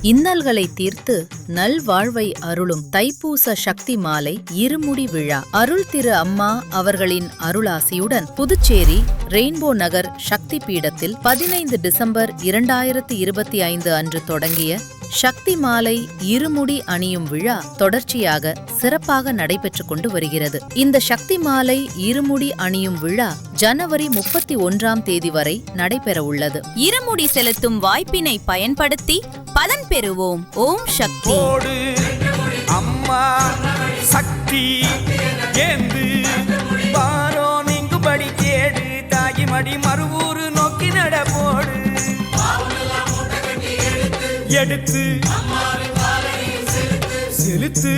இன்னல்களை தீர்த்து நல்வாழ்வை அருளும் தைப்பூச சக்தி மாலை இருமுடி விழா. அருள் திரு அம்மா அவர்களின் அருளாசியுடன் புதுச்சேரி ரெயின்போ நகர் சக்தி பீடத்தில் 15 டிசம்பர் 2025 அன்று தொடங்கிய சக்தி மாலை இருமுடி அணியும் விழா தொடர்ச்சியாக சிறப்பாக நடைபெற்றுக் கொண்டு வருகிறது. இந்த சக்தி மாலை இருமுடி அணியும் விழா ஜனவரி 31ஆம் தேதி வரை நடைபெற உள்ளது. இருமுடி செலுத்தும் வாய்ப்பினை பயன்படுத்தி பலன் பெறுவோம். ஓம் சக்தி. அம்மா சக்தி ஏந்து பாரோ நீங்குபடி கேடு தாகி மடி மறுவூறு நோக்கி நடப்போடு எடுத்து செலுத்து